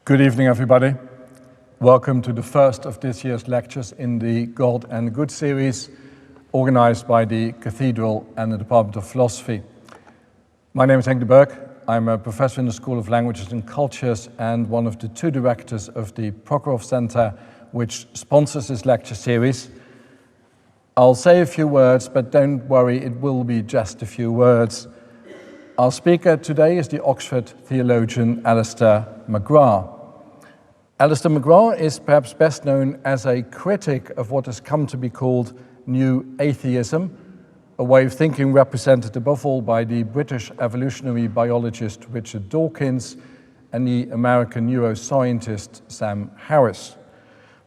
Good evening, everybody. Welcome to the first of this year's lectures in the God and Good series, organized by the Cathedral and the Department of Philosophy. My name is Henk de Berg. I'm a professor in the School of Languages and Cultures and one of the two directors of the Prokhorov Center, which sponsors this lecture series. I'll say a few words, but don't worry, it will be just a few words. Our speaker today is the Oxford theologian Alister Mcgrath. Alister Mcgrath is perhaps best known as a critic of what has come to be called New Atheism, a way of thinking represented above all by the British evolutionary biologist Richard Dawkins and the American neuroscientist Sam Harris.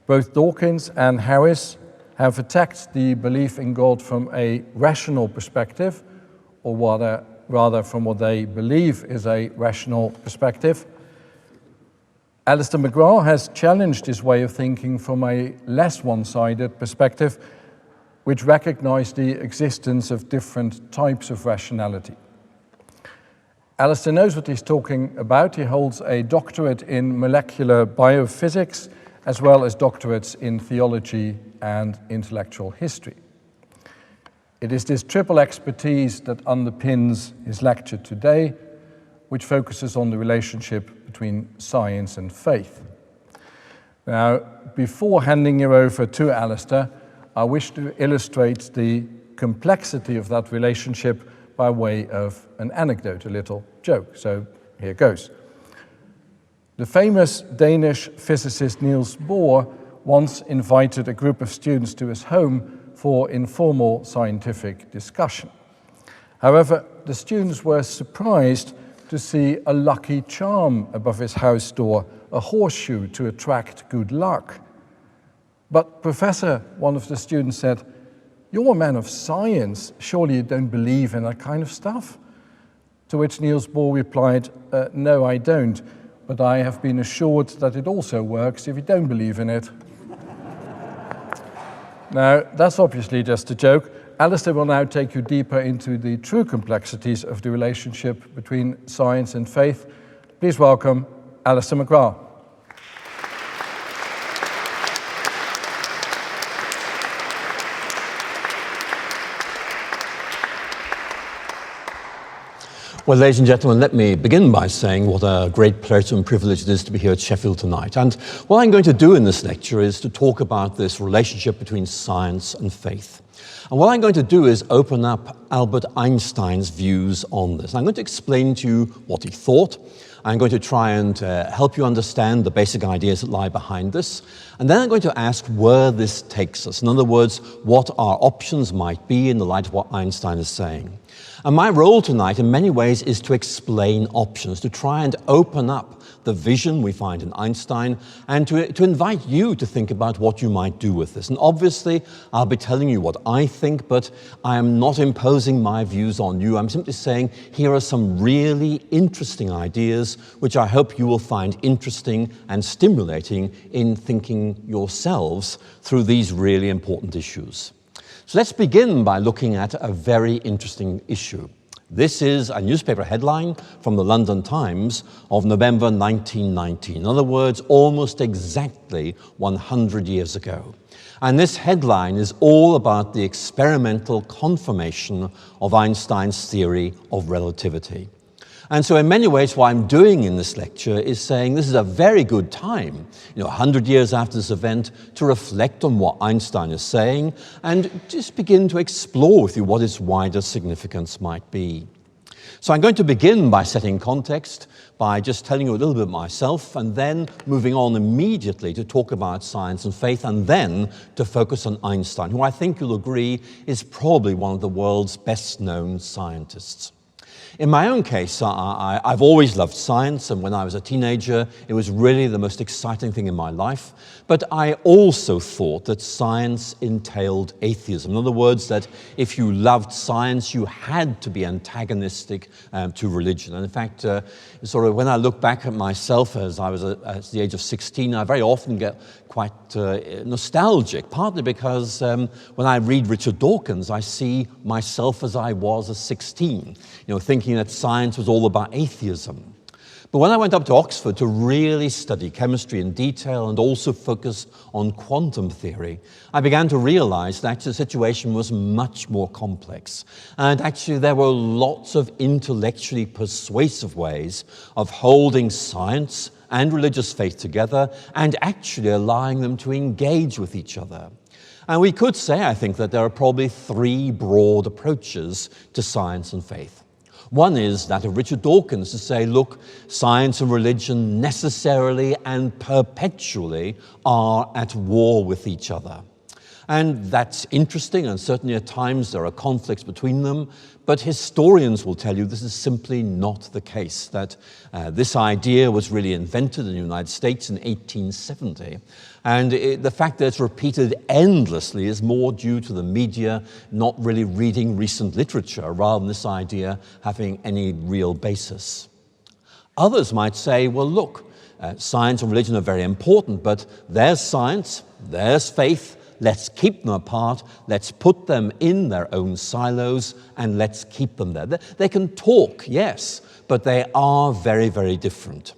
Both Dawkins and Harris have attacked the belief in God from a rational perspective, or rather from what they believe is a rational perspective. Alister Mcgrath has challenged this way of thinking from a less one-sided perspective, which recognizes the existence of different types of rationality. Alister knows what he's talking about. He holds a doctorate in molecular biophysics, as well as doctorates in theology and intellectual history. It is this triple expertise that underpins his lecture today, which focuses on the relationship between science and faith. Now, before handing you over to Alister, I wish to illustrate the complexity of that relationship by way of an anecdote, a little joke. So here goes. The famous Danish physicist Niels Bohr once invited a group of students to his home for informal scientific discussion. However, the students were surprised to see a lucky charm above his house door, a horseshoe to attract good luck. But Professor, one of the students said, "You're a man of science, surely you don't believe in that kind of stuff?" To which Niels Bohr replied, "No, I don't, but I have been assured that it also works if you don't believe in it." Now, that's obviously just a joke. Alister will now take you deeper into the true complexities of the relationship between science and faith. Please welcome Alister Mcgrath. Well, ladies and gentlemen, let me begin by saying what a great pleasure and privilege it is to be here at Sheffield tonight. And what I'm going to do in this lecture is to talk about this relationship between science and faith. And what I'm going to do is open up Albert Einstein's views on this. I'm going to explain to you what he thought. I'm going to try and help you understand the basic ideas that lie behind this. And then I'm going to ask where this takes us. In other words, what our options might be in the light of what Einstein is saying. And my role tonight, in many ways, is to explain options, to try and open up the vision we find in Einstein, and to invite you to think about what you might do with this. And obviously, I'll be telling you what I think, but I am not imposing my views on you. I'm simply saying, here are some really interesting ideas, which I hope you will find interesting and stimulating in thinking yourselves through these really important issues. So let's begin by looking at a very interesting issue. This is a newspaper headline from the London Times of November 1919. In other words, almost exactly 100 years ago. And this headline is all about the experimental confirmation of Einstein's theory of relativity. And so in many ways, what I'm doing in this lecture is saying this is a very good time, 100 years after this event, to reflect on what Einstein is saying and just begin to explore with you what its wider significance might be. So I'm going to begin by setting context, by just telling you a little bit myself, and then moving on immediately to talk about science and faith, and then to focus on Einstein, who I think you'll agree is probably one of the world's best-known scientists. In my own case, I've always loved science, and when I was a teenager, it was really the most exciting thing in my life. But I also thought that science entailed atheism. In other words, that if you loved science, you had to be antagonistic to religion. And in fact, sort of when I look back at myself as I was at the age of 16, I very often get quite nostalgic, partly because when I read Richard Dawkins, I see myself as I was at 16, thinking that science was all about atheism. But when I went up to Oxford to really study chemistry in detail and also focus on quantum theory, I began to realize that the situation was much more complex. And actually there were lots of intellectually persuasive ways of holding science and religious faith together and actually allowing them to engage with each other. And we could say, I think, that there are probably three broad approaches to science and faith. One is that of Richard Dawkins, to say, look, science and religion necessarily and perpetually are at war with each other. And that's interesting, and certainly at times there are conflicts between them, but historians will tell you this is simply not the case, that this idea was really invented in the United States in 1870. And the fact that it's repeated endlessly is more due to the media not really reading recent literature, rather than this idea having any real basis. Others might say, well, look, science and religion are very important, but there's science, there's faith, let's keep them apart, let's put them in their own silos, and let's keep them there. They can talk, yes, but they are very, very different.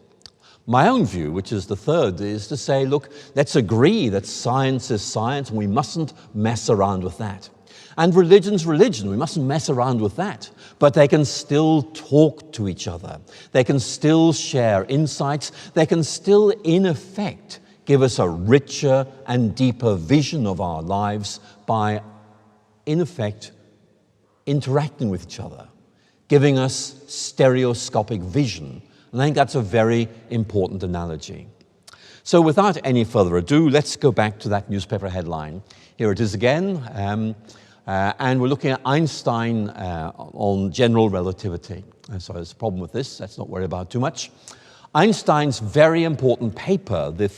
My own view, which is the third, is to say, look, let's agree that science is science, and we mustn't mess around with that. And religion's religion, we mustn't mess around with that. But they can still talk to each other. They can still share insights. They can still, in effect, give us a richer and deeper vision of our lives by, in effect, interacting with each other, giving us stereoscopic vision. And I think that's a very important analogy. So without any further ado, let's go back to that newspaper headline. Here it is again, and we're looking at Einstein on general relativity. So there's a problem with this, let's not worry about it too much. Einstein's very important paper, the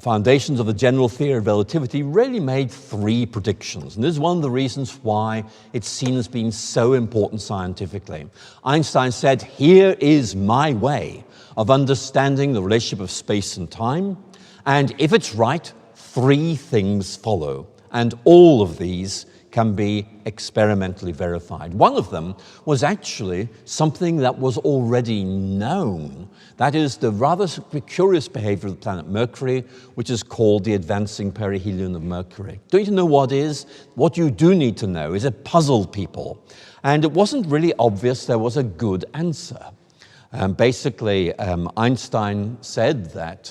Foundations of the General Theory of Relativity, really made three predictions. And this is one of the reasons why it's seen as being so important scientifically. Einstein said, here is my way of understanding the relationship of space and time. And if it's right, three things follow. And all of these can be experimentally verified. One of them was actually something that was already known. That is the rather curious behavior of the planet Mercury, which is called the advancing perihelion of Mercury. Don't you know what it is? What you do need to know is it puzzled people. And it wasn't really obvious there was a good answer. Basically, Einstein said that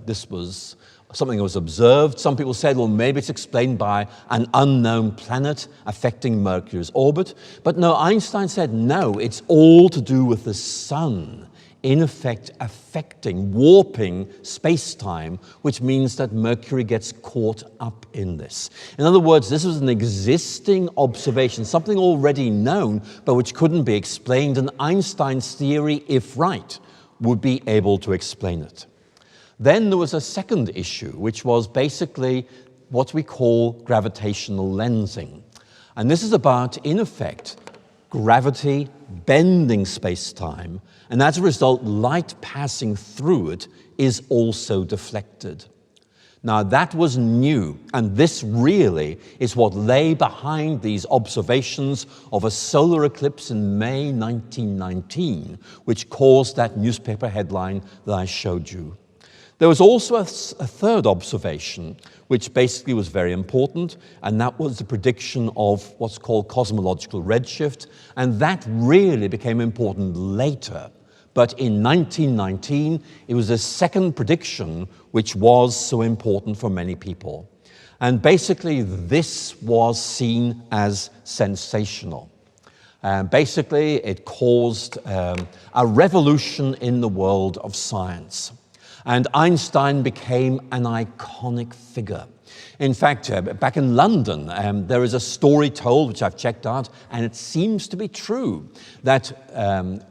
this was something that was observed. Some people said, well, maybe it's explained by an unknown planet affecting Mercury's orbit. But no, Einstein said, no, it's all to do with the sun, in effect affecting, warping space-time, which means that Mercury gets caught up in this. In other words, this was an existing observation, something already known, but which couldn't be explained, and Einstein's theory, if right, would be able to explain it. Then there was a second issue, which was basically what we call gravitational lensing. And this is about, in effect, gravity bending space-time, and as a result, light passing through it is also deflected. Now, that was new, and this really is what lay behind these observations of a solar eclipse in May 1919, which caused that newspaper headline that I showed you. There was also a third observation, which basically was very important, and that was the prediction of what's called cosmological redshift, and that really became important later. But in 1919, it was the second prediction which was so important for many people. And basically, this was seen as sensational. Basically, it caused a revolution in the world of science. And Einstein became an iconic figure. In fact, back in London, there is a story told, which I've checked out, and it seems to be true, that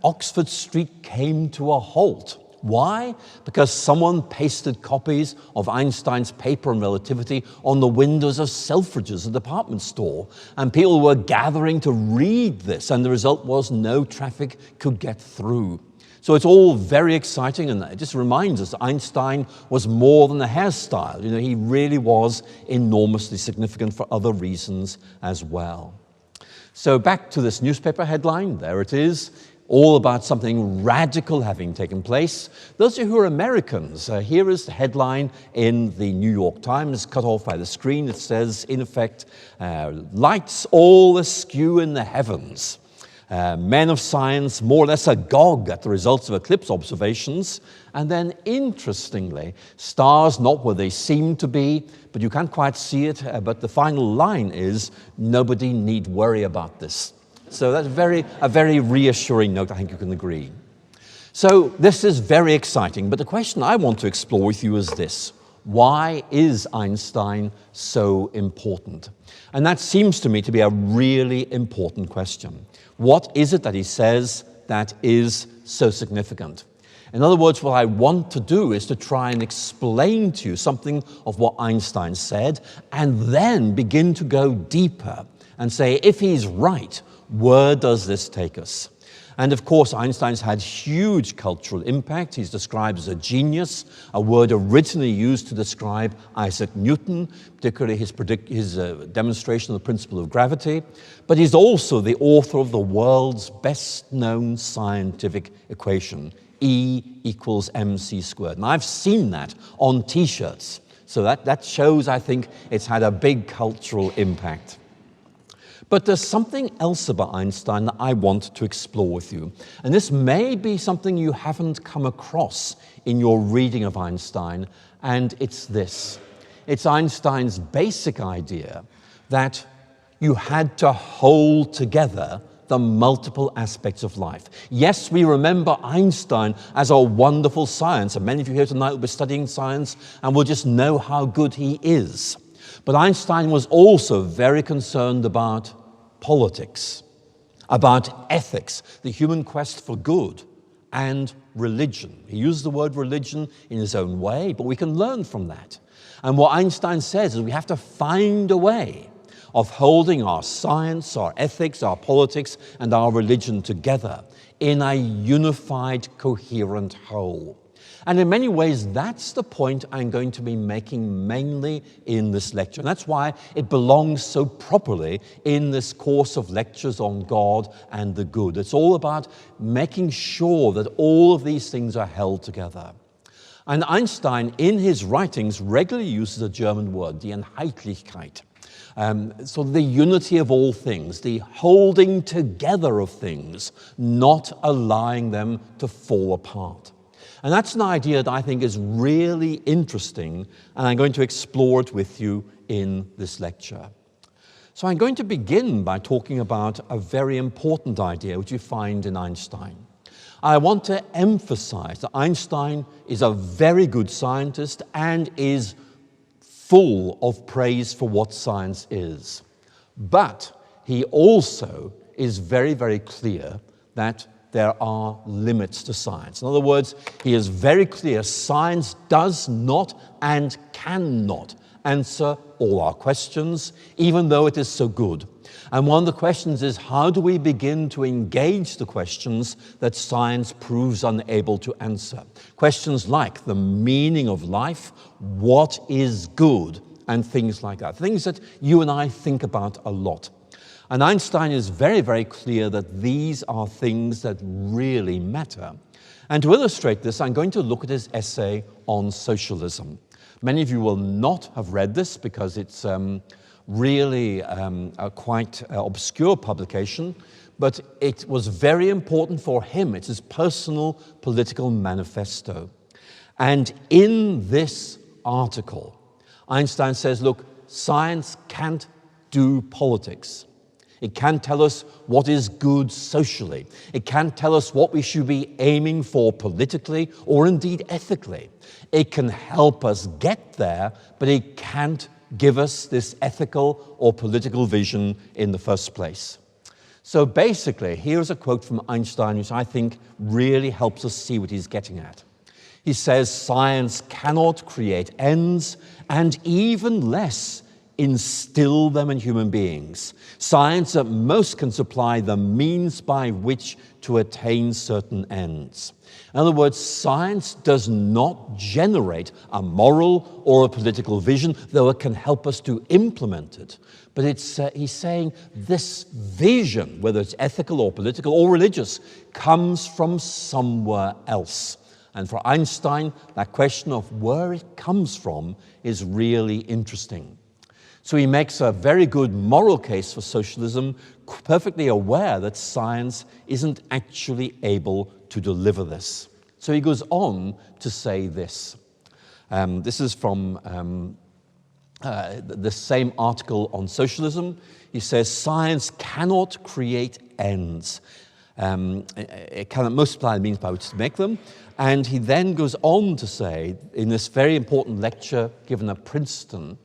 Oxford Street came to a halt. Why? Because someone pasted copies of Einstein's paper on relativity on the windows of Selfridges, a department store, and people were gathering to read this, and the result was no traffic could get through. So it's all very exciting, and it just reminds us that Einstein was more than a hairstyle. You know, he really was enormously significant for other reasons as well. So back to this newspaper headline, there it is. all about something radical having taken place. Those of you who are Americans, here is the headline in the New York Times, cut off by the screen. It says, in effect, lights all askew in the heavens. Men of science more or less agog at the results of eclipse observations. And then, interestingly, stars not where they seem to be, but you can't quite see it. But the final line is, nobody need worry about this. So that's a very reassuring note, I think you can agree. So this is very exciting, but the question I want to explore with you is this. Why is Einstein so important? And that seems to me to be a really important question. What is it that he says that is so significant? In other words, what I want to do is to try and explain to you something of what Einstein said, and then begin to go deeper and say, if he's right, where does this take us? And of course, Einstein's had huge cultural impact. He's described as a genius, a word originally used to describe Isaac Newton, particularly his demonstration of the principle of gravity. But he's also the author of the world's best-known scientific equation, E equals mc squared. And I've seen that on T-shirts. So that shows, I think, it's had a big cultural impact. But there's something else about Einstein that I want to explore with you. And this may be something you haven't come across in your reading of Einstein, and it's this. It's Einstein's basic idea that you had to hold together the multiple aspects of life. Yes, we remember Einstein as a wonderful science, and many of you here tonight will be studying science and will just know how good he is. But Einstein was also very concerned about politics, about ethics, the human quest for good, and religion. He used the word religion in his own way, but we can learn from that. And what Einstein says is we have to find a way of holding our science, our ethics, our politics, and our religion together in a unified, coherent whole. And in many ways, that's the point I'm going to be making mainly in this lecture. And that's why it belongs so properly in this course of lectures on God and the good. It's all about making sure that all of these things are held together. And Einstein, in his writings, regularly uses a German word, the Einheitlichkeit. So the unity of all things, the holding together of things, not allowing them to fall apart. And that's an idea that I think is really interesting, and I'm going to explore it with you in this lecture. So I'm going to begin by talking about a very important idea which you find in Einstein. I want to emphasize that Einstein is a very good scientist and is full of praise for what science is. But he also is very, very clear that there are limits to science. In other words, he is very clear science does not and cannot answer all our questions, even though it is so good. And one of the questions is, how do we begin to engage the questions that science proves unable to answer? Questions like the meaning of life, what is good, and things like that. Things that you and I think about a lot. And Einstein is very, very clear that these are things that really matter. And to illustrate this, I'm going to look at his essay on socialism. Many of you will not have read this because it's really a quite obscure publication, but it was very important for him. It's his personal political manifesto. And in this article, Einstein says, look, science can't do politics. It can't tell us what is good socially. It can't tell us what we should be aiming for politically or indeed ethically. It can help us get there, but it can't give us this ethical or political vision in the first place. So basically, here's a quote from Einstein which I think really helps us see what he's getting at. He says, science cannot create ends and even less instill them in human beings. Science at most can supply the means by which to attain certain ends. In other words, science does not generate a moral or a political vision, though it can help us to implement it. But he's saying this vision, whether it's ethical or political or religious, comes from somewhere else. And for Einstein, that question of where it comes from is really interesting. So he makes a very good moral case for socialism, perfectly aware that science isn't actually able to deliver this. So he goes on to say this. This is from the same article on socialism. He says, science cannot create ends. It cannot multiply the means by which to make them. And he then goes on to say, in this very important lecture given at Princeton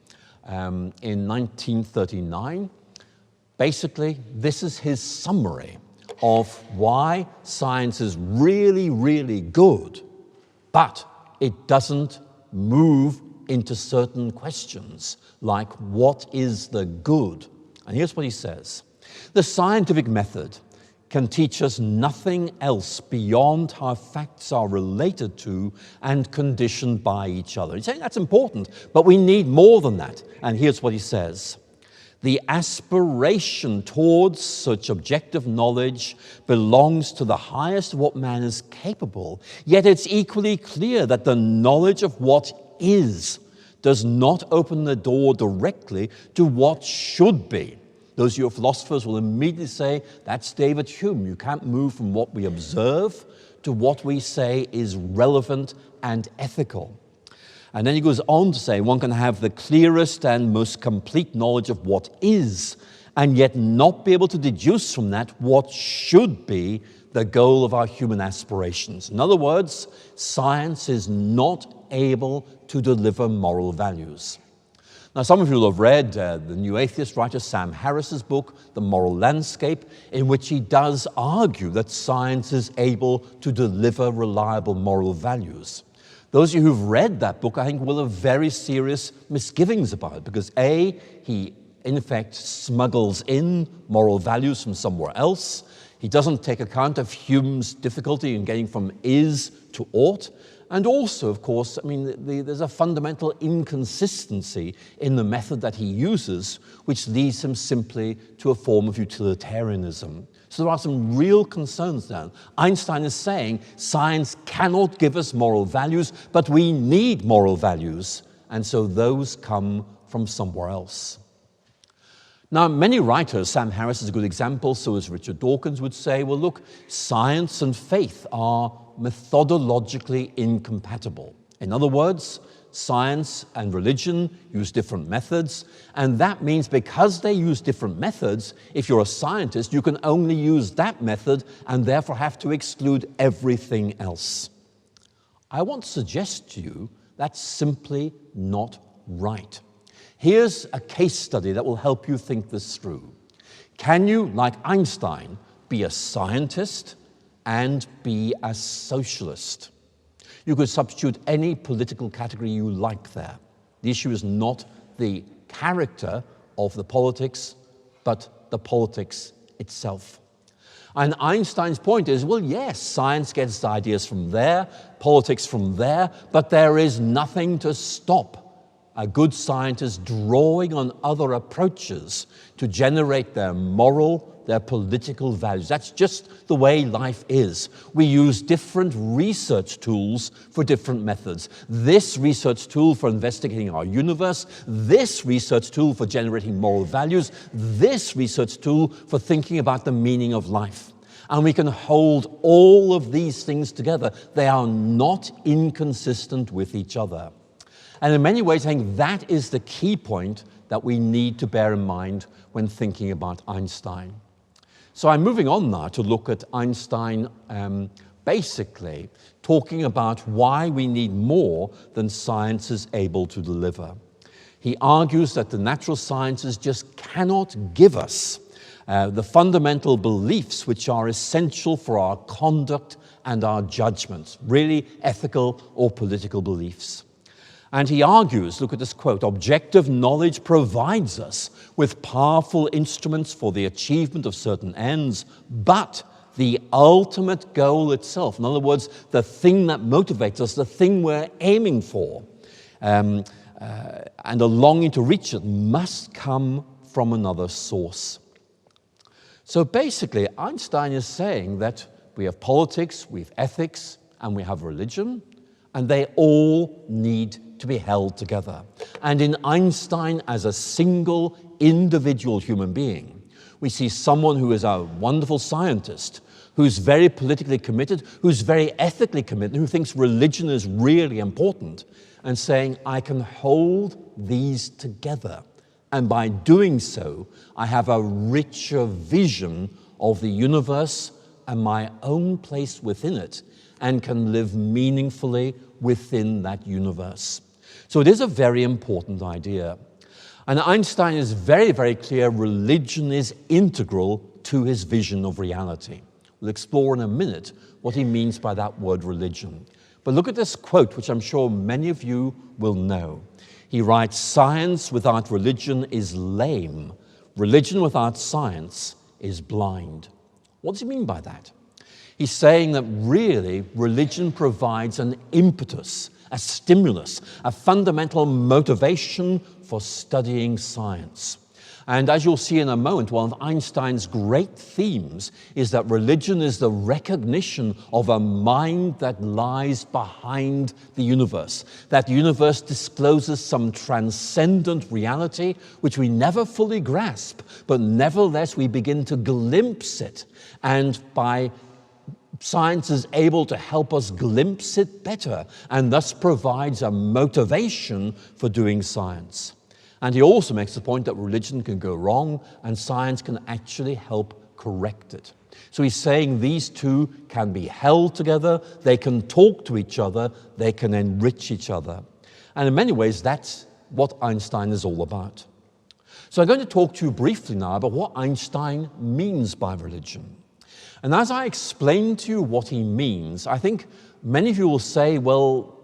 in 1939, basically, this is his summary of why science is really, really good, but it doesn't move into certain questions, like what is the good? And here's what he says. The scientific method can teach us nothing else beyond how facts are related to and conditioned by each other. He's saying that's important, but we need more than that. And here's what he says. The aspiration towards such objective knowledge belongs to the highest of what man is capable, yet it's equally clear that the knowledge of what is does not open the door directly to what should be. Those of you philosophers will immediately say, that's David Hume. You can't move from what we observe to what we say is relevant and ethical. And then he goes on to say, one can have the clearest and most complete knowledge of what is, and yet not be able to deduce from that what should be the goal of our human aspirations. In other words, science is not able to deliver moral values. Now, some of you will have read the new atheist writer Sam Harris's book, The Moral Landscape, in which he does argue that science is able to deliver reliable moral values. Those of you who've read that book, I think, will have very serious misgivings about it, because A, he in effect smuggles in moral values from somewhere else. He doesn't take account of Hume's difficulty in getting from is to ought. And also, of course, I mean, there's a fundamental inconsistency in the method that he uses, which leads him simply to a form of utilitarianism. So there are some real concerns there. Einstein is saying science cannot give us moral values, but we need moral values, and so those come from somewhere else. Now, many writers, Sam Harris is a good example, so as Richard Dawkins would say, well, look, science and faith are methodologically incompatible. In other words, science and religion use different methods, and that means because they use different methods, if you're a scientist, you can only use that method and therefore have to exclude everything else. I want to suggest to you that's simply not right. Here's a case study that will help you think this through. Can you, like Einstein, be a scientist and be a socialist? You could substitute any political category you like there. The issue is not the character of the politics, but the politics itself. And Einstein's point is, well, yes, science gets its ideas from there, politics from there, but there is nothing to stop a good scientist drawing on other approaches to generate their moral, their political values. That's just the way life is. We use different research tools for different methods. This research tool for investigating our universe, this research tool for generating moral values, this research tool for thinking about the meaning of life. And we can hold all of these things together. They are not inconsistent with each other. And in many ways, I think that is the key point that we need to bear in mind when thinking about Einstein. So I'm moving on now to look at Einstein basically talking about why we need more than science is able to deliver. He argues that the natural sciences just cannot give us the fundamental beliefs which are essential for our conduct and our judgments, really ethical or political beliefs. And he argues, look at this quote, "Objective knowledge provides us with powerful instruments for the achievement of certain ends, but the ultimate goal itself," in other words, the thing that motivates us, the thing we're aiming for, and the longing to reach it, must come from another source. So basically, Einstein is saying that we have politics, we have ethics, and we have religion, and they all need to be held together. And in Einstein, as a single individual human being, we see someone who is a wonderful scientist, who's very politically committed, who's very ethically committed, who thinks religion is really important, and saying, I can hold these together. And by doing so, I have a richer vision of the universe and my own place within it, and can live meaningfully within that universe. So it is a very important idea. And Einstein is very, very clear religion is integral to his vision of reality. We'll explore in a minute what he means by that word religion. But look at this quote, which I'm sure many of you will know. He writes, "Science without religion is lame. Religion without science is blind." What does he mean by that? He's saying that really religion provides an impetus, a stimulus, a fundamental motivation for studying science. And as you'll see in a moment, one of Einstein's great themes is that religion is the recognition of a mind that lies behind the universe. That the universe discloses some transcendent reality which we never fully grasp, but nevertheless we begin to glimpse it. And by science is able to help us glimpse it better, and thus provides a motivation for doing science. And he also makes the point that religion can go wrong and science can actually help correct it. So he's saying these two can be held together, they can talk to each other, they can enrich each other. And in many ways, that's what Einstein is all about. So I'm going to talk to you briefly now about what Einstein means by religion. And as I explain to you what he means, I think many of you will say, well,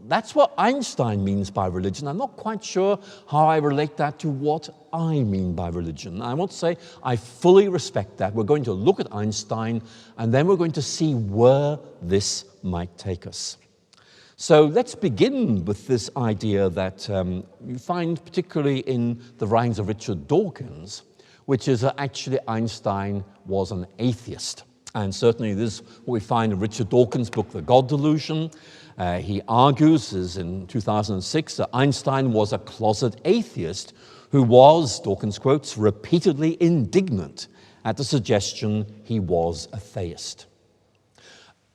that's what Einstein means by religion. I'm not quite sure how I relate that to what I mean by religion. I want to say I fully respect that. We're going to look at Einstein, and then we're going to see where this might take us. So let's begin with this idea that you find particularly in the writings of Richard Dawkins, which is that actually Einstein was an atheist. And certainly this is what we find in Richard Dawkins' book, The God Delusion. He argues, as in 2006, that Einstein was a closet atheist who was, Dawkins quotes, repeatedly indignant at the suggestion he was a theist.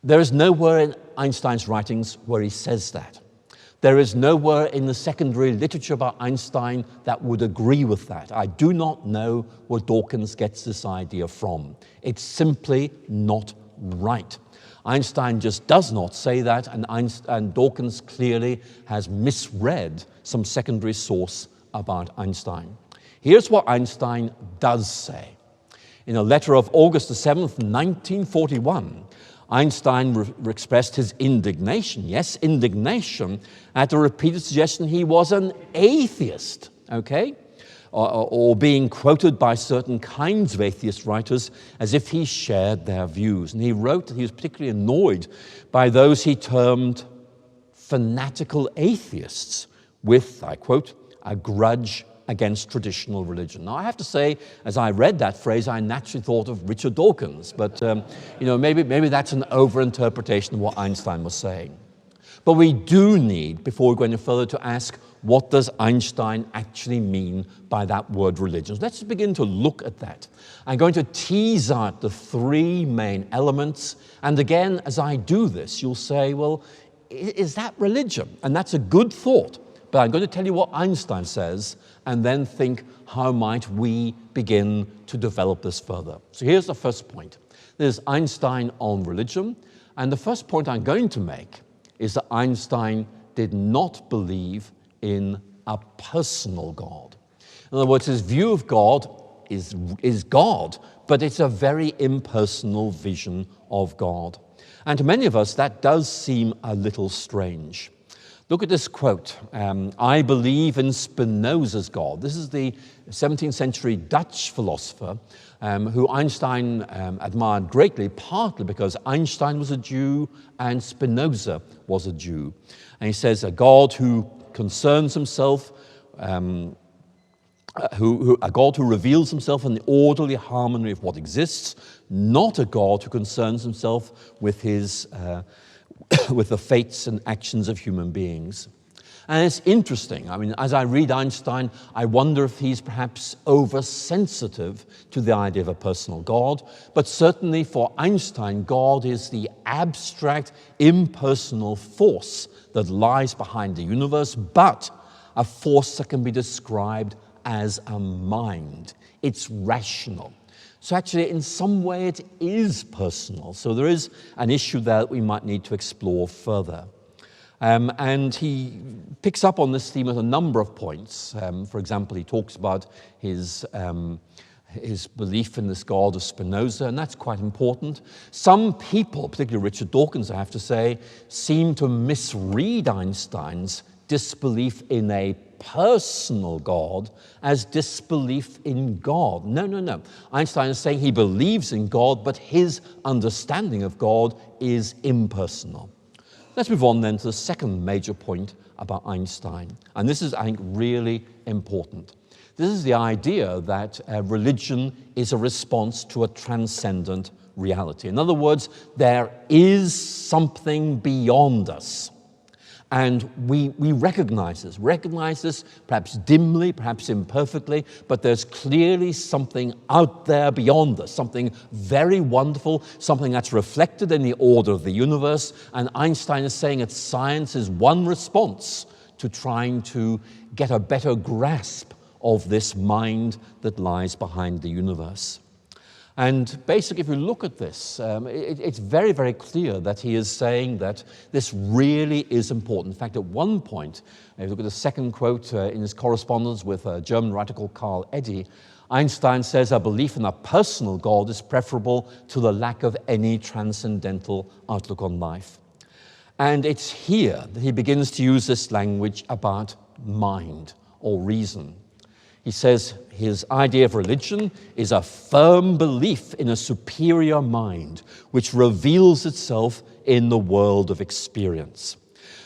There is nowhere in Einstein's writings where he says that. There is nowhere in the secondary literature about Einstein that would agree with that. I do not know where Dawkins gets this idea from. It's simply not right. Einstein just does not say that, and Dawkins clearly has misread some secondary source about Einstein. Here's what Einstein does say. In a letter of August the 7th, 1941, Einstein expressed his indignation, yes, indignation, at the repeated suggestion he was an atheist, okay? Or being quoted by certain kinds of atheist writers as if he shared their views. And he wrote that he was particularly annoyed by those he termed fanatical atheists with, I quote, a grudge against traditional religion. Now, I have to say, as I read that phrase, I naturally thought of Richard Dawkins, but maybe that's an overinterpretation of what Einstein was saying. But we do need, before we go any further, to ask, what does Einstein actually mean by that word religion? So let's begin to look at that. I'm going to tease out the three main elements, and again, as I do this, you'll say, well, is that religion? And that's a good thought. But I'm going to tell you what Einstein says, and then think, how might we begin to develop this further? So here's the first point. There's Einstein on religion, and the first point I'm going to make is that Einstein did not believe in a personal God. In other words, his view of God is God, but it's a very impersonal vision of God. And to many of us, that does seem a little strange. Look at this quote. I believe in Spinoza's God. This is the 17th century Dutch philosopher who Einstein admired greatly, partly because Einstein was a Jew and Spinoza was a Jew. And he says, a God who concerns himself, a God who reveals himself in the orderly harmony of what exists, not a God who concerns himself with his with the fates and actions of human beings. And it's interesting. I mean, as I read Einstein, I wonder if he's perhaps oversensitive to the idea of a personal God. But certainly for Einstein, God is the abstract, impersonal force that lies behind the universe, but a force that can be described as a mind. It's rational. So actually, in some way, it is personal. So there is an issue there that we might need to explore further. And he picks up on this theme at a number of points. For example, he talks about his belief in this God of Spinoza, and that's quite important. Some people, particularly Richard Dawkins, I have to say, seem to misread Einstein's disbelief in a personal God as disbelief in God. No. Einstein is saying he believes in God, but his understanding of God is impersonal. Let's move on then to the second major point about Einstein. And this is, I think, really important. This is the idea that religion is a response to a transcendent reality. In other words, there is something beyond us. And we recognize this perhaps dimly, perhaps imperfectly, but there's clearly something out there beyond us, something very wonderful, something that's reflected in the order of the universe. And Einstein is saying that science is one response to trying to get a better grasp of this mind that lies behind the universe. And basically, if you look at this, it's very, very clear that he is saying that this really is important. In fact, at one point, if you look at the second quote in his correspondence with a German writer called Karl Popper, Einstein says a belief in a personal God is preferable to the lack of any transcendental outlook on life. And it's here that he begins to use this language about mind or reason. He says his idea of religion is a firm belief in a superior mind which reveals itself in the world of experience.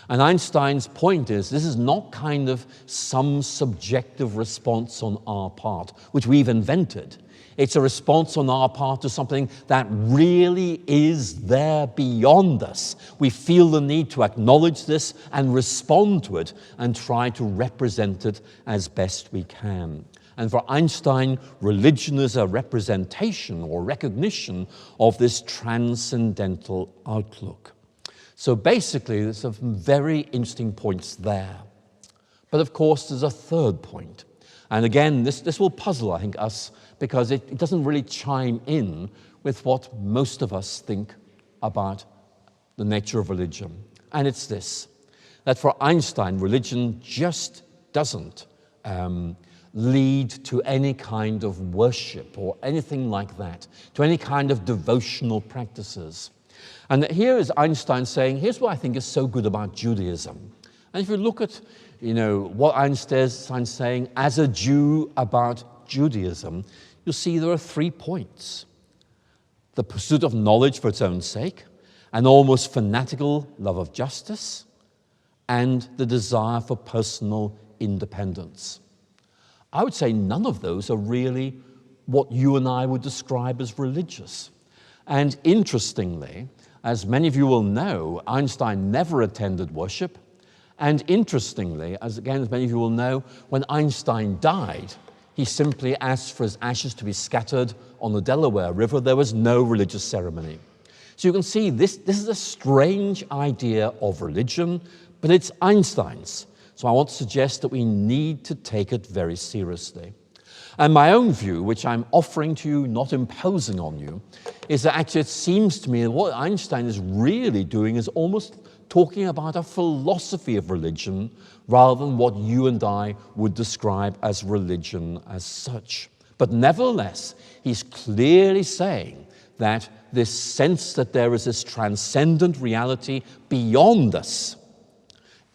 And Einstein's point is this is not kind of some subjective response on our part, which we've invented. It's a response on our part to something that really is there beyond us. We feel the need to acknowledge this and respond to it and try to represent it as best we can. And for Einstein, religion is a representation or recognition of this transcendental outlook. So basically, there's some very interesting points there. But of course, there's a third point. And again, this will puzzle, I think, us, because it doesn't really chime in with what most of us think about the nature of religion. And it's this, that for Einstein, religion just doesn't lead to any kind of worship or anything like that, to any kind of devotional practices. And here is Einstein saying, here's what I think is so good about Judaism. And if you look at, what Einstein's saying as a Jew about Judaism, you'll see there are 3 points. The pursuit of knowledge for its own sake, an almost fanatical love of justice, and the desire for personal independence. I would say none of those are really what you and I would describe as religious. And interestingly, as many of you will know, Einstein never attended worship. And interestingly, as many of you will know, when Einstein died, he simply asked for his ashes to be scattered on the Delaware River. There was no religious ceremony. So you can see this is a strange idea of religion, but it's Einstein's. So I want to suggest that we need to take it very seriously. And my own view, which I'm offering to you, not imposing on you, is that actually it seems to me that what Einstein is really doing is almost talking about a philosophy of religion rather than what you and I would describe as religion as such. But nevertheless, he's clearly saying that this sense that there is this transcendent reality beyond us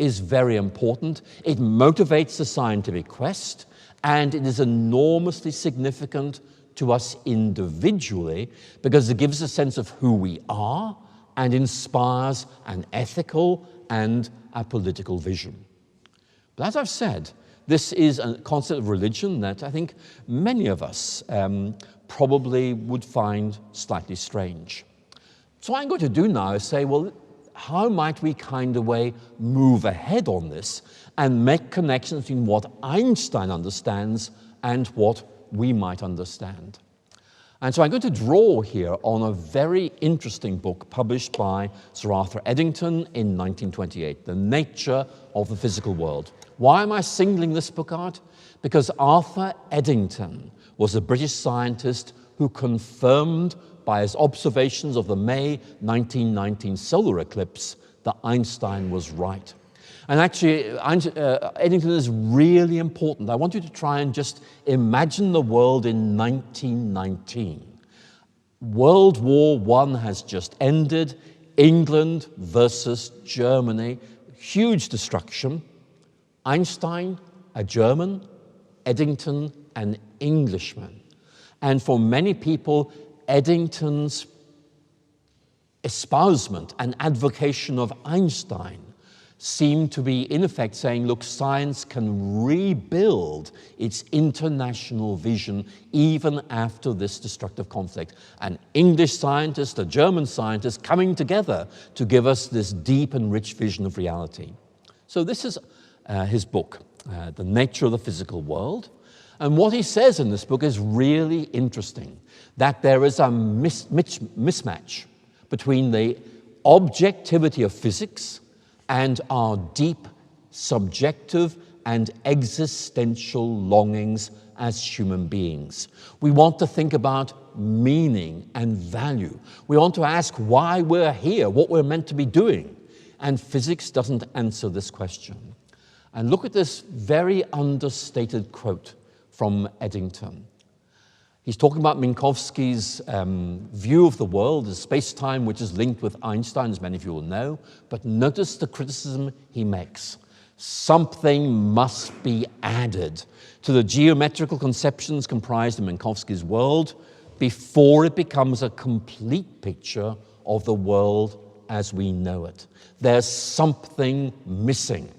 is very important. It motivates the scientific quest, and it is enormously significant to us individually because it gives a sense of who we are and inspires an ethical and a political vision. But as I've said, this is a concept of religion that I think many of us probably would find slightly strange. So what I'm going to do now is say, well, how might we kind of way move ahead on this and make connections between what Einstein understands and what we might understand? And so I'm going to draw here on a very interesting book published by Sir Arthur Eddington in 1928, The Nature of the Physical World. Why am I singling this book out? Because Arthur Eddington was a British scientist who confirmed by his observations of the May 1919 solar eclipse that Einstein was right. And actually, Eddington is really important. I want you to try and just imagine the world in 1919. World War I has just ended. England versus Germany. Huge destruction. Einstein, a German. Eddington, an Englishman. And for many people, Eddington's espousement and advocation of Einstein seemed to be, in effect, saying, look, science can rebuild its international vision even after this destructive conflict. An English scientist, a German scientist coming together to give us this deep and rich vision of reality. So this is his book, The Nature of the Physical World. And what he says in this book is really interesting, that there is a mismatch between the objectivity of physics and our deep, subjective, and existential longings as human beings. We want to think about meaning and value. We want to ask why we're here, what we're meant to be doing. And physics doesn't answer this question. And look at this very understated quote from Eddington. He's talking about Minkowski's view of the world as space-time, which is linked with Einstein, as many of you will know. But notice the criticism he makes. Something must be added to the geometrical conceptions comprised in Minkowski's world before it becomes a complete picture of the world as we know it. There's something missing.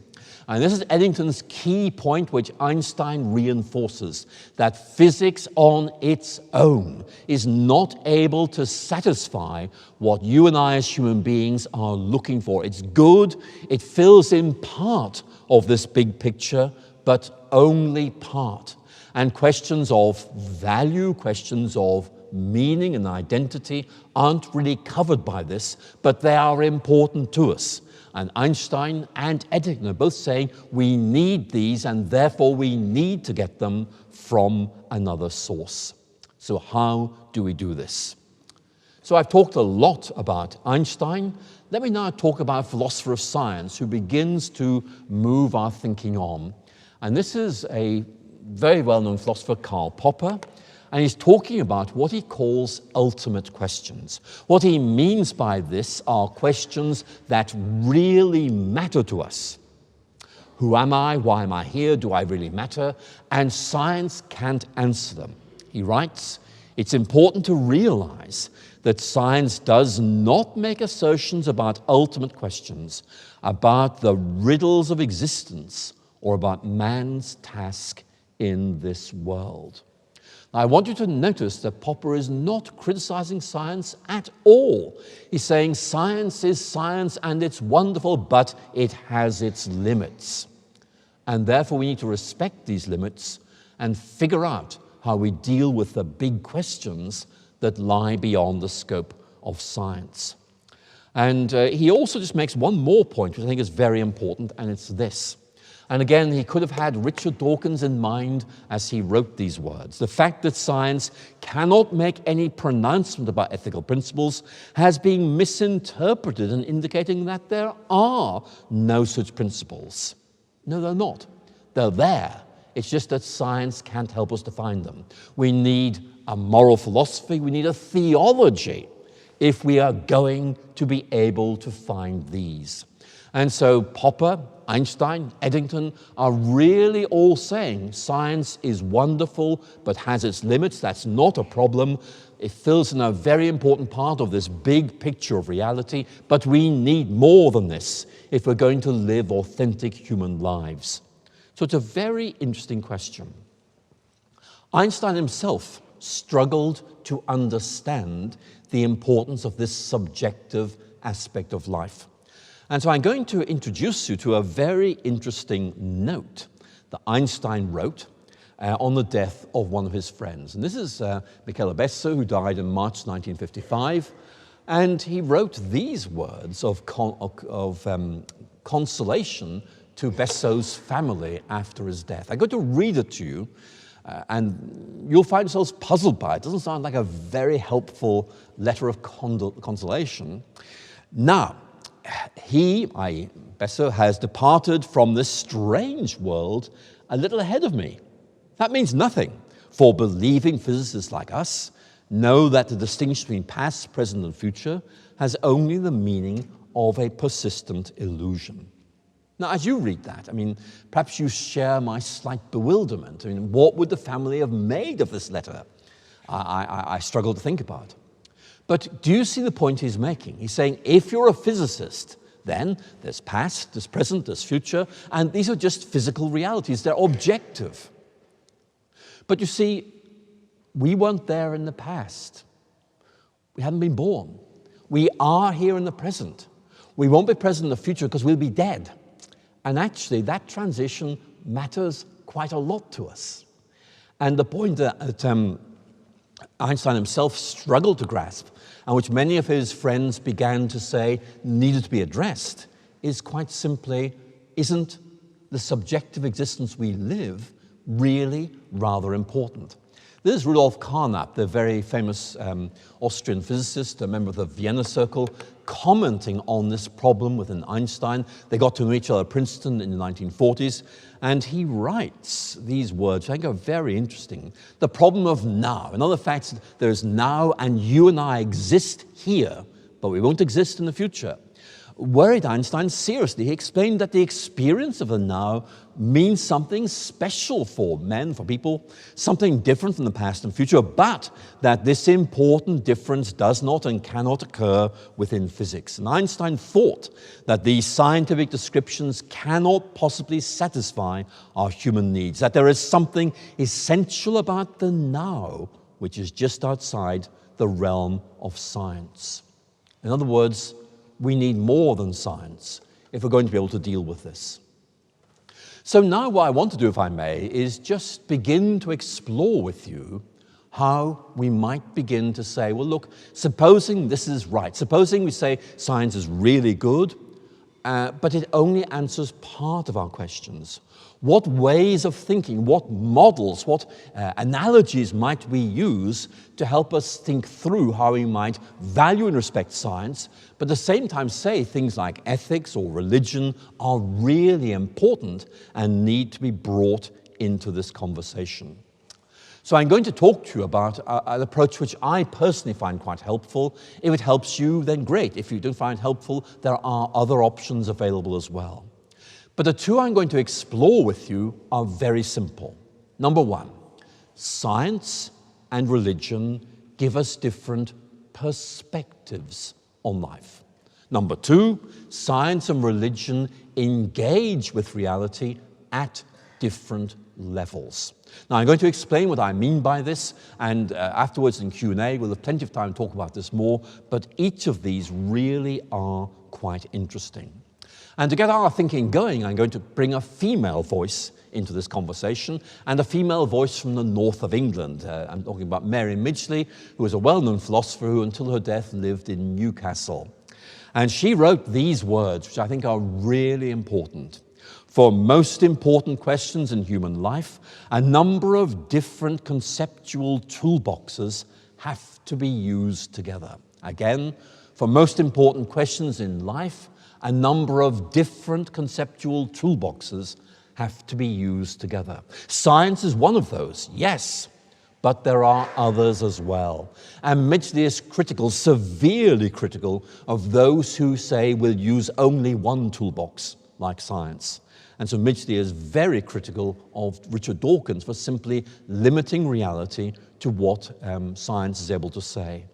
And this is Eddington's key point, which Einstein reinforces, that physics on its own is not able to satisfy what you and I as human beings are looking for. It's good, it fills in part of this big picture, but only part. And questions of value, questions of meaning and identity aren't really covered by this, but they are important to us. And Einstein and Eddington are both saying we need these and therefore we need to get them from another source. So how do we do this? So I've talked a lot about Einstein. Let me now talk about a philosopher of science who begins to move our thinking on. And this is a very well-known philosopher, Karl Popper. And he's talking about what he calls ultimate questions. What he means by this are questions that really matter to us. Who am I? Why am I here? Do I really matter? And science can't answer them. He writes, it's important to realize that science does not make assertions about ultimate questions, about the riddles of existence, or about man's task in this world. Now, I want you to notice that Popper is not criticizing science at all. He's saying science is science and it's wonderful, but it has its limits. And therefore we need to respect these limits and figure out how we deal with the big questions that lie beyond the scope of science. And he also just makes one more point, which I think is very important, and it's this. And again, he could have had Richard Dawkins in mind as he wrote these words. The fact that science cannot make any pronouncement about ethical principles has been misinterpreted in indicating that there are no such principles. No, they're not. They're there. It's just that science can't help us to find them. We need a moral philosophy. We need a theology if we are going to be able to find these. And so Popper, Einstein, Eddington are really all saying science is wonderful but has its limits. That's not a problem. It fills in a very important part of this big picture of reality, but we need more than this if we're going to live authentic human lives. So it's a very interesting question. Einstein himself struggled to understand the importance of this subjective aspect of life. And so I'm going to introduce you to a very interesting note that Einstein wrote on the death of one of his friends. And this is Michele Besso, who died in March 1955. And he wrote these words of consolation to Besso's family after his death. I'm going to read it to you, and you'll find yourselves puzzled by it. It doesn't sound like a very helpful letter of consolation. Now, he, i.e. Besso, has departed from this strange world a little ahead of me. That means nothing, for believing physicists like us know that the distinction between past, present, and future has only the meaning of a persistent illusion. Now, as you read that, perhaps you share my slight bewilderment. What would the family have made of this letter? I struggle to think about. But do you see the point he's making? He's saying, if you're a physicist, then there's past, there's present, there's future, and these are just physical realities. They're objective. But you see, we weren't there in the past. We hadn't been born. We are here in the present. We won't be present in the future because we'll be dead. And actually, that transition matters quite a lot to us. And the point that Einstein himself struggled to grasp, and which many of his friends began to say needed to be addressed, is quite simply, isn't the subjective existence we live really rather important? This is Rudolf Carnap, the very famous Austrian physicist, a member of the Vienna Circle, commenting on this problem within Einstein. They got to know each other at Princeton in the 1940s, and he writes these words, I think are very interesting. The problem of now. In other facts, there's now, and you and I exist here, but we won't exist in the future. Worried Einstein seriously, he explained that the experience of the now means something special for men, for people, something different from the past and future, but that this important difference does not and cannot occur within physics. And Einstein thought that these scientific descriptions cannot possibly satisfy our human needs, that there is something essential about the now which is just outside the realm of science. In other words, we need more than science if we're going to be able to deal with this. So now what I want to do, if I may, is just begin to explore with you how we might begin to say, well, look, supposing this is right, supposing we say science is really good, but it only answers part of our questions. What ways of thinking, what models, what analogies might we use to help us think through how we might value and respect science, but at the same time say things like ethics or religion are really important and need to be brought into this conversation. So I'm going to talk to you about an approach which I personally find quite helpful. If it helps you, then great. If you don't find it helpful, there are other options available as well. But the two I'm going to explore with you are very simple. Number one, science and religion give us different perspectives on life. Number two, science and religion engage with reality at different levels. Now, I'm going to explain what I mean by this, and afterwards in Q&A, we'll have plenty of time to talk about this more, but each of these really are quite interesting. And to get our thinking going, I'm going to bring a female voice into this conversation, and a female voice from the north of England. I'm talking about Mary Midgley, who was a well-known philosopher who, until her death, lived in Newcastle. And she wrote these words, which I think are really important. For most important questions in human life, a number of different conceptual toolboxes have to be used together. Again, for most important questions in life, a number of different conceptual toolboxes have to be used together. Science is one of those, yes, But there are others as well. And Midgley is critical, severely critical, of those who say we'll use only one toolbox, like science. And so Midgley is very critical of Richard Dawkins for simply limiting reality to what science is able to say.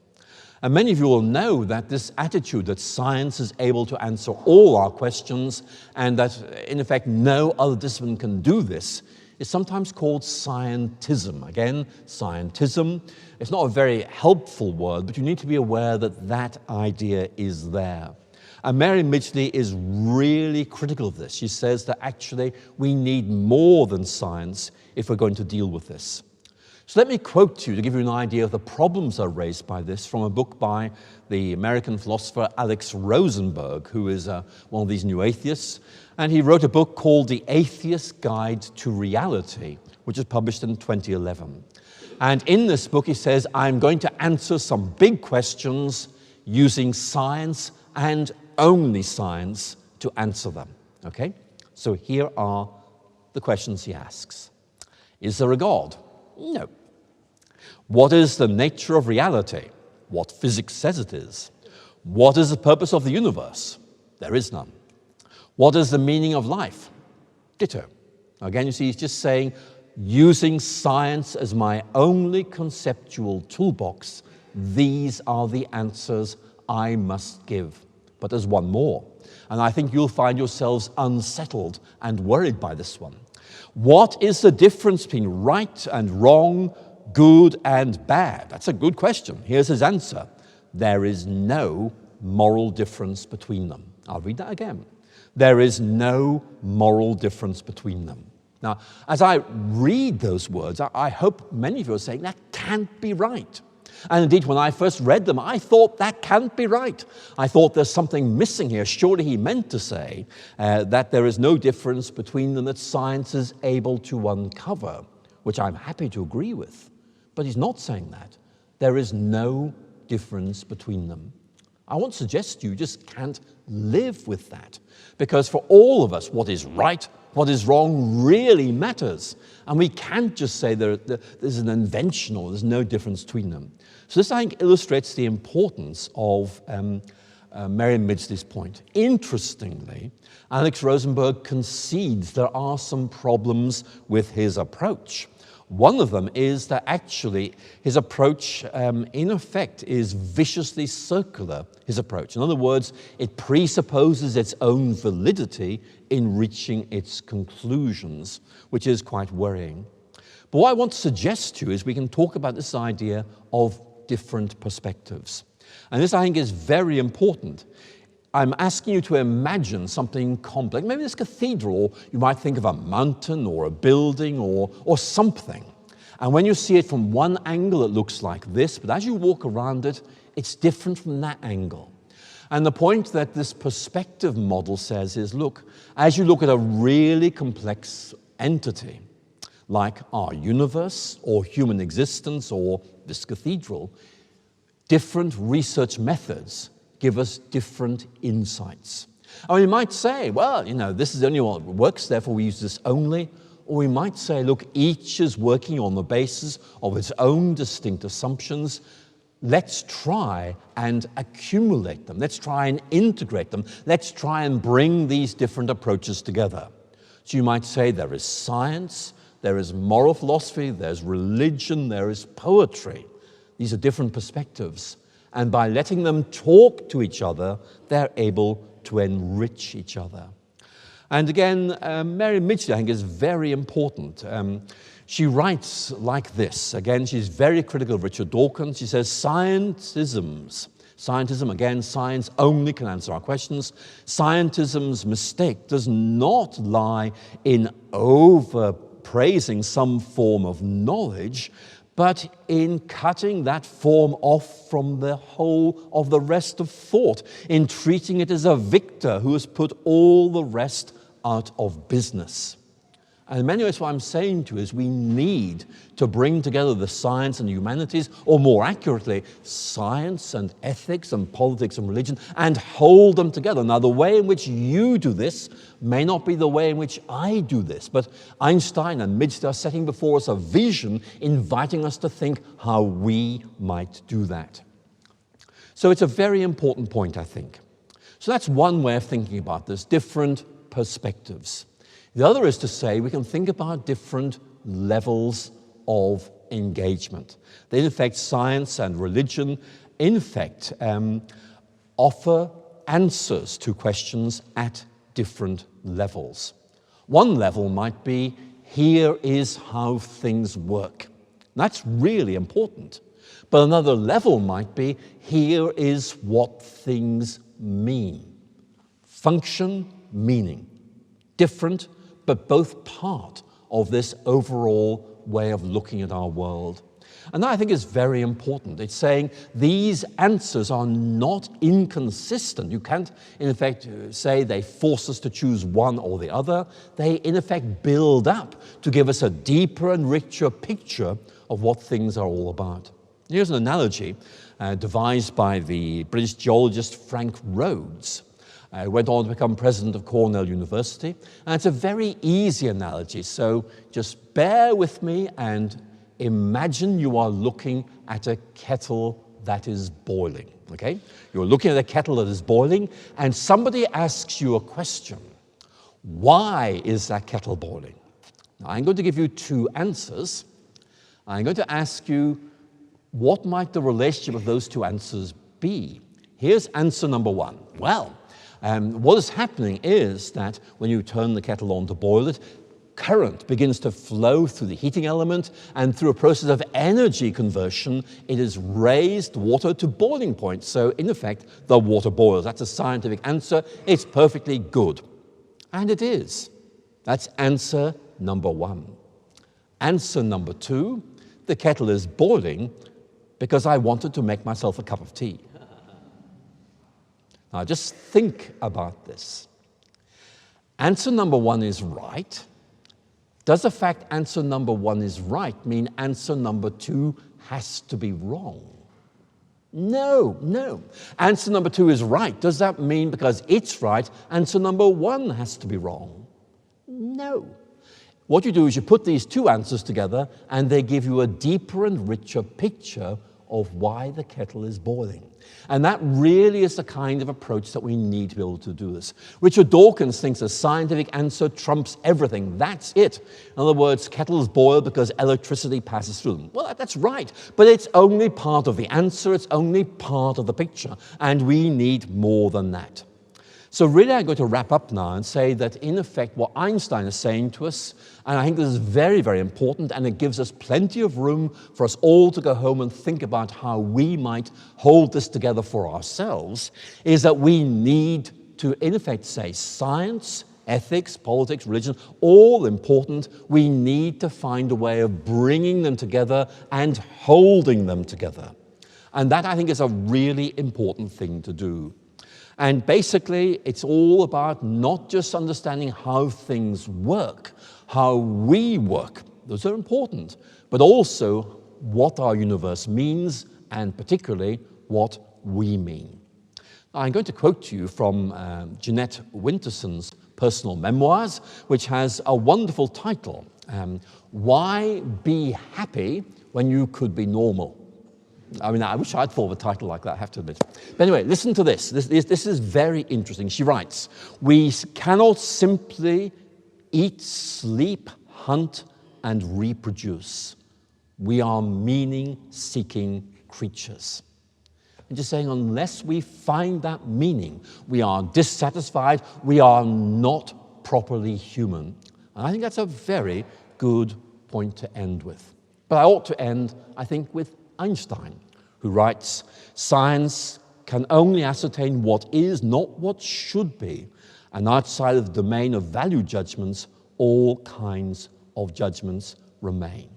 And many of you will know that this attitude that science is able to answer all our questions and that, in effect, no other discipline can do this is sometimes called scientism. Again, scientism. It's not a very helpful word, but you need to be aware that that idea is there. And Mary Midgley is really critical of this. She says that actually we need more than science if we're going to deal with this. So let me quote to you to give you an idea of the problems that are raised by this from a book by the American philosopher Alex Rosenberg, who is one of these new atheists. And he wrote a book called The Atheist's Guide to Reality, which was published in 2011. And in this book, he says, I'm going to answer some big questions using science and only science to answer them. Okay? So here are the questions he asks. Is there a God? No. What is the nature of reality? What physics says it is. What is the purpose of the universe? There is none. What is the meaning of life? Ditto. Again, you see, he's just saying, using science as my only conceptual toolbox, these are the answers I must give. But there's one more, and I think you'll find yourselves unsettled and worried by this one. What is the difference between right and wrong, good and bad? That's a good question. Here's his answer. There is no moral difference between them. I'll read that again. There is no moral difference between them. Now, as I read those words, I hope many of you are saying, that can't be right. And indeed, when I first read them, I thought that can't be right. I thought there's something missing here. Surely he meant to say that there is no difference between them that science is able to uncover, which I'm happy to agree with. But he's not saying that. There is no difference between them. I want to suggest you just can't live with that. Because for all of us, what is right, what is wrong really matters. And we can't just say there's an invention or there's no difference between them. So this, I think, illustrates the importance of Mary Midgley's point. Interestingly, Alex Rosenberg concedes there are some problems with his approach. One of them is that actually his approach, in effect, is viciously circular, his approach. In other words, it presupposes its own validity in reaching its conclusions, which is quite worrying. But what I want to suggest to you is we can talk about this idea of different perspectives. And this, I think, is very important. I'm asking you to imagine something complex. Maybe this cathedral, or you might think of a mountain or a building or something. And when you see it from one angle, it looks like this, but as you walk around it, it's different from that angle. And the point that this perspective model says is, look, as you look at a really complex entity, like our universe or human existence or this cathedral, different research methods give us different insights. And we might say, well, this is the only one that works, therefore we use this only. Or we might say, look, each is working on the basis of its own distinct assumptions. Let's try and accumulate them. Let's try and integrate them. Let's try and bring these different approaches together. So you might say there is science, there is moral philosophy, there's religion, there is poetry. These are different perspectives. And by letting them talk to each other, they're able to enrich each other. And again, Mary Midgley, I think, is very important. She writes like this. Again, she's very critical of Richard Dawkins. She says, Scientism, again, science only can answer our questions. Scientism's mistake does not lie in overpraising some form of knowledge, but in cutting that form off from the whole of the rest of thought, in treating it as a victor who has put all the rest out of business. And in many ways what I'm saying to you is we need to bring together the science and the humanities, or more accurately, science and ethics and politics and religion, and hold them together. Now, the way in which you do this may not be the way in which I do this, but Einstein and Midge are setting before us a vision, inviting us to think how we might do that. So it's a very important point, I think. So that's one way of thinking about this, different perspectives. The other is to say we can think about different levels of engagement. That in fact, science and religion, in fact, offer answers to questions at different levels. One level might be, here is how things work. That's really important. But another level might be, here is what things mean. Function, meaning. Different, but both part of this overall way of looking at our world. And that, I think, is very important. It's saying these answers are not inconsistent. You can't, in effect, say they force us to choose one or the other. They, in effect, build up to give us a deeper and richer picture of what things are all about. Here's an analogy devised by the British geologist Frank Rhodes. Went on to become president of Cornell University. And it's a very easy analogy, so just bear with me and imagine you are looking at a kettle that is boiling, okay? You're looking at a kettle that is boiling, and somebody asks you a question. Why is that kettle boiling? Now, I'm going to give you two answers. I'm going to ask you, what might the relationship of those two answers be? Here's answer number one. Well, what is happening is that when you turn the kettle on to boil it, current begins to flow through the heating element, and through a process of energy conversion, it has raised water to boiling point. So, in effect, the water boils. That's a scientific answer. It's perfectly good. And it is. That's answer number one. Answer number two, the kettle is boiling because I wanted to make myself a cup of tea. Now, just think about this. Answer number one is right. Does the fact answer number one is right mean answer number two has to be wrong? No, no. Answer number two is right. Does that mean because it's right, answer number one has to be wrong? No. What you do is you put these two answers together and they give you a deeper and richer picture of why the kettle is boiling. And that really is the kind of approach that we need to be able to do this. Richard Dawkins thinks a scientific answer trumps everything. That's it. In other words, kettles boil because electricity passes through them. Well, that's right, but it's only part of the answer, it's only part of the picture, and we need more than that. So really I'm going to wrap up now and say that in effect what Einstein is saying to us, and I think this is very, very important, and it gives us plenty of room for us all to go home and think about how we might hold this together for ourselves, is that we need to in effect say science, ethics, politics, religion, all important. We need to find a way of bringing them together and holding them together. And that I think is a really important thing to do. And basically, it's all about not just understanding how things work, how we work, those are important, but also what our universe means, and particularly what we mean. Now, I'm going to quote to you from Jeanette Winterson's personal memoirs, which has a wonderful title, Why Be Happy When You Could Be Normal? I mean, I wish I'd thought of a title like that, I have to admit. But anyway, listen to this. This is very interesting. She writes, we cannot simply eat, sleep, hunt, and reproduce. We are meaning-seeking creatures. And just saying, unless we find that meaning, we are dissatisfied, we are not properly human. And I think that's a very good point to end with. But I ought to end, I think, with Einstein, who writes, science can only ascertain what is, not what should be, and outside of the domain of value judgments, all kinds of judgments remain.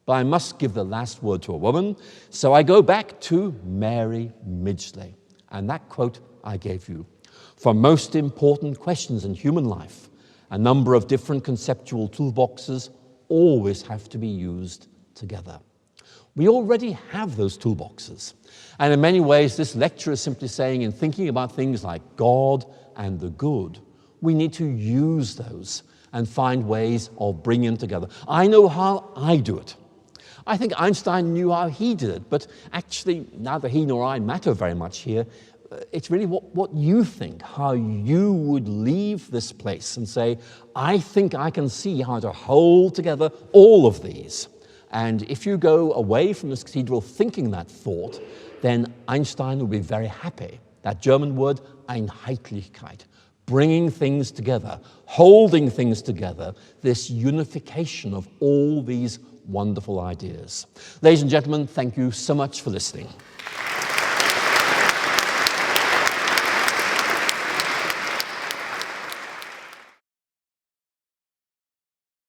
But I must give the last word to a woman, so I go back to Mary Midgley, and that quote I gave you. For most important questions in human life, A number of different conceptual toolboxes always have to be used together. We already have those toolboxes. And in many ways, this lecture is simply saying, in thinking about things like God and the good, we need to use those and find ways of bringing them together. I know how I do it. I think Einstein knew how he did it, but actually, neither he nor I matter very much here. It's really what you think, how you would leave this place and say, I think I can see how to hold together all of these. And if you go away from this cathedral thinking that thought, then Einstein will be very happy. That German word, Einheitlichkeit, bringing things together, holding things together, this unification of all these wonderful ideas. Ladies and gentlemen, thank you so much for listening.